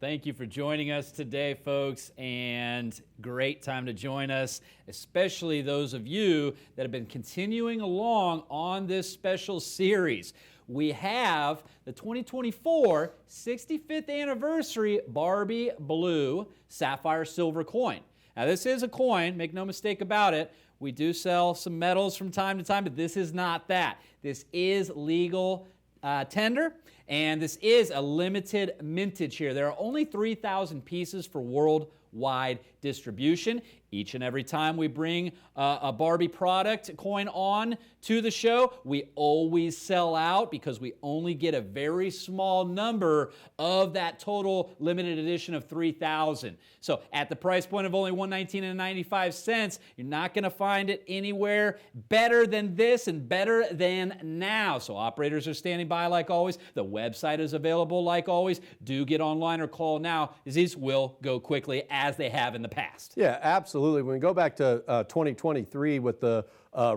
Thank you for joining us today, folks, and great time to join us, especially those of you that have been continuing along on this special series. We have the 2024 65th anniversary Barbie Blue Sapphire Silver coin. Now, this is a coin, make no mistake about it. We do sell some metals from time to time, but this is not that. This is legal tender, and this is a limited mintage here. There are only 3,000 pieces for worldwide distribution. Each and every time we bring a Barbie product coin on to the show, we always sell out because we only get a very small number of that total limited edition of 3,000. So at the price point of only $119.95, you're not going to find it anywhere better than this and better than now. So operators are standing by like always. The website is available like always. Do get online or call now, as these will go quickly as they have in the past. Yeah, absolutely. When we go back to 2023 with the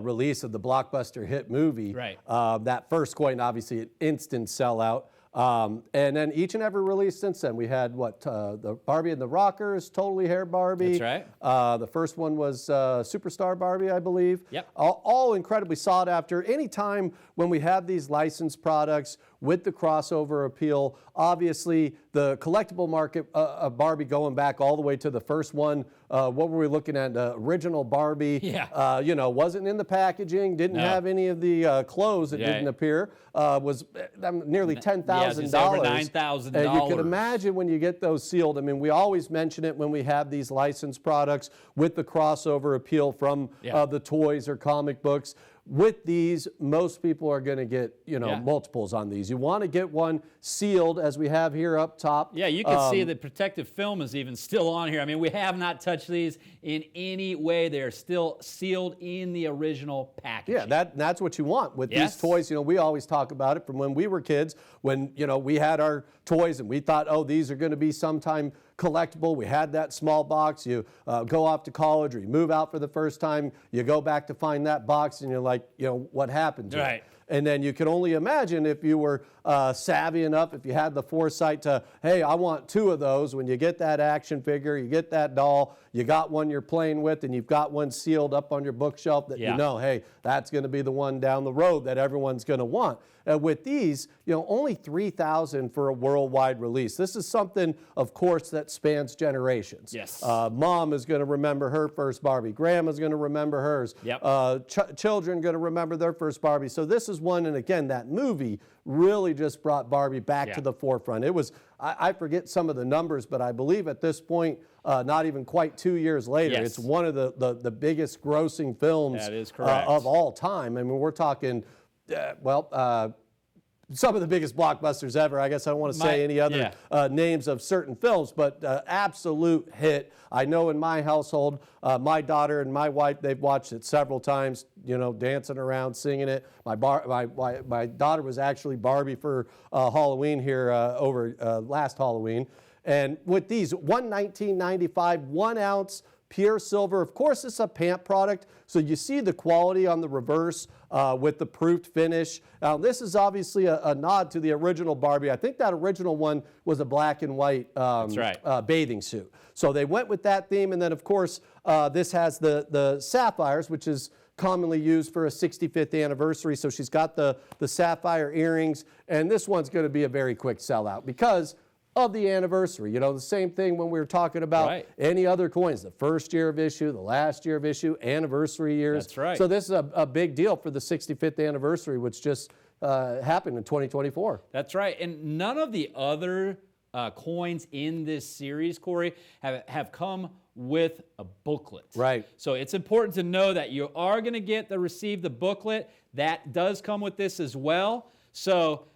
release of the blockbuster hit movie, right. That first coin, obviously, an instant sellout. And then each and every release since then, we had the Barbie and the Rockers, Totally Hair Barbie. That's right. The first one was Superstar Barbie, I believe. Yep. All incredibly sought after. Anytime when we have these licensed products with the crossover appeal, obviously the collectible market of Barbie going back all the way to the first one. What were we looking at? Original Barbie. Yeah. Wasn't in the packaging, didn't have any of the clothes that didn't appear. Was nearly $10,000. Yes, it's over $9,000. And you can imagine when you get those sealed. I mean, we always mention it when we have these licensed products with the crossover appeal from the toys or comic books. With these, most people are going to get, multiples on these. You want to get one sealed, as we have here up top. Yeah, you can see the protective film is even still on here. I mean, we have not touched these in any way. They're still sealed in the original packaging. Yeah, that's what you want with these toys. We always talk about it from when we were kids, when, we had our toys and we thought, oh, these are going to be sometime collectible. We had that small box. You go off to college or you move out for the first time. You go back to find that box and you're like, what happened to it? And then you can only imagine if you were savvy enough, if you had the foresight to, hey, I want two of those. When you get that action figure, you get that doll, you got one you're playing with, and you've got one sealed up on your bookshelf that hey, that's going to be the one down the road that everyone's going to want. With these, only 3,000 for a worldwide release. This is something, of course, that spans generations. Yes. Mom is going to remember her first Barbie. Grandma's going to remember hers. Yep. Children going to remember their first Barbie. So this is one, and again, that movie really just brought Barbie back to the forefront. It was, I forget some of the numbers, but I believe at this point, not even quite 2 years later, it's one of the biggest grossing films of all time. I mean, we're talking, some of the biggest blockbusters ever. I guess I don't want to say any other names of certain films, but absolute hit. I know in my household, my daughter and my wife, they've watched it several times, dancing around, singing it. My daughter was actually Barbie for Halloween here over last Halloween. And with these, $119.95, 1 ounce, pure silver. Of course, it's a PAMP product, so you see the quality on the reverse with the proofed finish. Now, this is obviously a nod to the original Barbie. I think that original one was a black and white bathing suit. So they went with that theme, and then, of course, this has the sapphires, which is commonly used for a 65th anniversary. So she's got the sapphire earrings, and this one's going to be a very quick sellout because of the anniversary. The same thing when we were talking about any other coins, the first year of issue, the last year of issue, anniversary years. That's right. So this is a big deal for the 65th anniversary, which just happened in 2024. That's right. And none of the other coins in this series, Corey, have come with a booklet. Right. So it's important to know that you are going to receive the booklet. That does come with this as well. So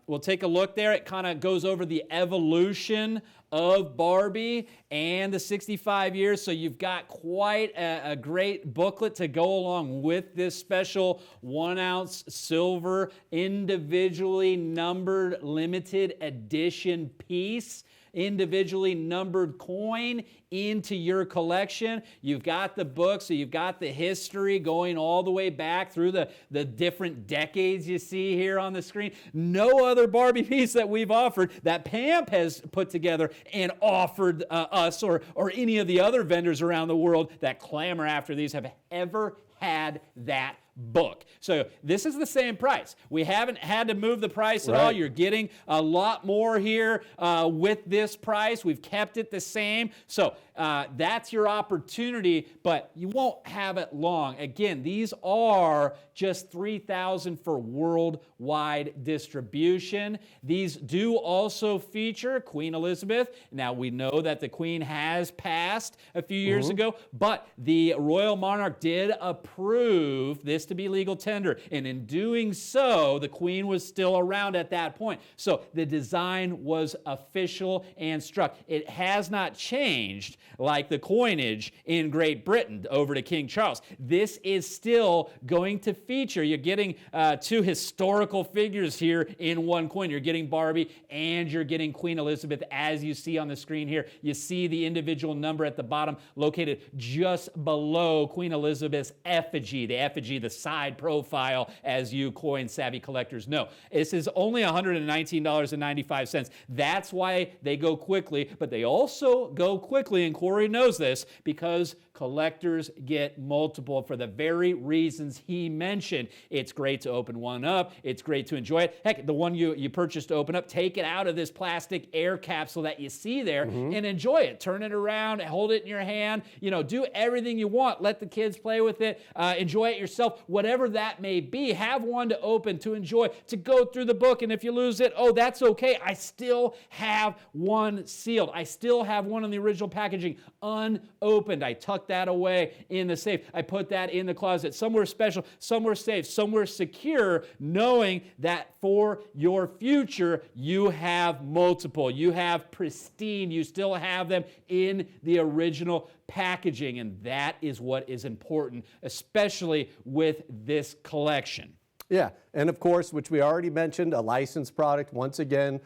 we'll take a look there. It kind of goes over the evolution of Barbie and the 65 years. So you've got quite a great booklet to go along with this special 1 ounce silver individually numbered limited edition piece. individually numbered coin into your collection. You've got the book, so you've got the history going all the way back through the different decades you see here on the screen. No other Barbie piece that we've offered, that PAMP has put together and offered us or any of the other vendors around the world that clamor after these have ever had that book. So this is the same price. We haven't had to move the price at all. You're getting a lot more here with this price. We've kept it the same. So that's your opportunity, but you won't have it long. Again, these are just $3,000 for worldwide distribution. These do also feature Queen Elizabeth. Now, we know that the Queen has passed a few years ago, but the royal monarch did approve this to be legal tender, and in doing so, the Queen was still around at that point. So the design was official and struck. It has not changed like the coinage in Great Britain over to King Charles. This is still going to feature, you're getting two historical figures here in one coin. You're getting Barbie and you're getting Queen Elizabeth, as you see on the screen here. You see the individual number at the bottom located just below Queen Elizabeth's effigy, the side profile, as you coin-savvy collectors know. This is only $119.95. That's why they go quickly, but they also go quickly, and Corey knows this, because collectors get multiple for the very reasons he mentioned. It's great to open one up. It's great to enjoy it. Heck, the one you purchased to open up, take it out of this plastic air capsule that you see there and enjoy it. Turn it around, hold it in your hand, do everything you want. Let the kids play with it, enjoy it yourself, whatever that may be. Have one to open, to enjoy, to go through the book, and if you lose it, oh, that's okay. I still have one sealed. I still have one in the original packaging unopened. I tucked that away in the safe. I put that in the closet, somewhere special, somewhere safe, somewhere secure, knowing that for your future, you have multiple. You have pristine. You still have them in the original packaging, and that is what is important, especially with this collection. Yeah, and of course, which we already mentioned, a licensed product, once again,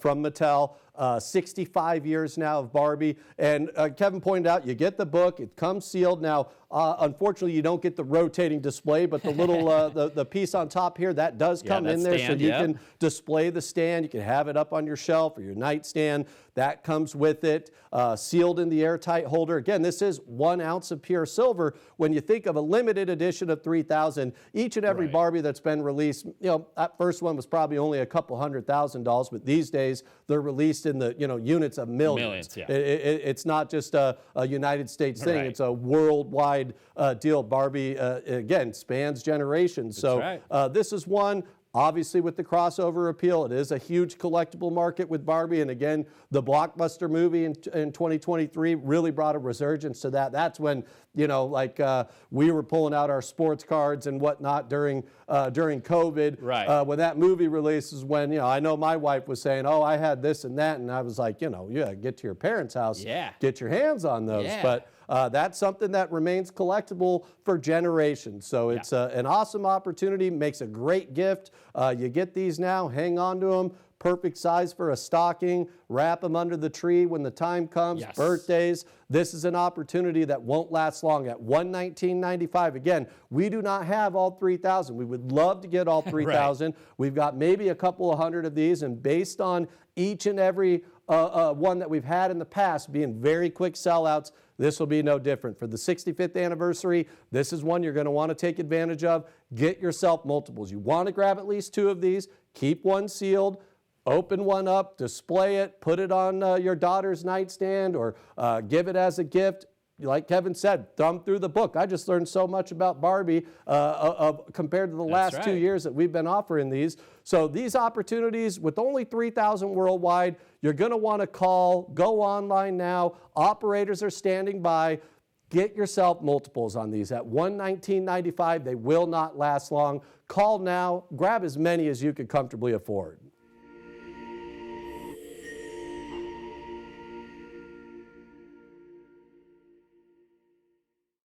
from Mattel. 65 years now of Barbie. And Kevin pointed out, you get the book, it comes sealed. Now, unfortunately, you don't get the rotating display, but the little the piece on top here, that does come in there, so you can display the stand. You can have it up on your shelf or your nightstand. That comes with it, sealed in the airtight holder. Again, this is 1 ounce of pure silver. When you think of a limited edition of 3,000, each and every Barbie that's been released, that first one was probably only a couple $100,000, but these days they're released in the units of millions. It's not just a United States thing. It's a worldwide deal. Barbie, again, spans generations. So this is one. Obviously, with the crossover appeal, it is a huge collectible market with Barbie. And again, the blockbuster movie in 2023 really brought a resurgence to that. That's when, we were pulling out our sports cards and whatnot during COVID. When that movie releases, when, I know my wife was saying, oh, I had this and that. And I was like, get to your parents' house, get your hands on those. But that's something that remains collectible for generations. So it's an awesome opportunity, makes a great gift. You get these now, hang on to them. Perfect size for a stocking, wrap them under the tree when the time comes, birthdays. This is an opportunity that won't last long at $119.95. Again, we do not have all 3,000. We would love to get all 3,000. We've got maybe a couple of hundred of these, and based on each and every one that we've had in the past being very quick sellouts, this will be no different. For the 65th anniversary, this is one you're going to want to take advantage of. Get yourself multiples. You want to grab at least 2 of these, keep one sealed, open one up, display it, put it on your daughter's nightstand, or give it as a gift. Like Kevin said, thumb through the book. I just learned so much about Barbie compared to the last 2 years that we've been offering these. So these opportunities, with only 3,000 worldwide, you're going to want to call, go online now. Operators are standing by. Get yourself multiples on these at $119.95. They will not last long. Call now. Grab as many as you can comfortably afford.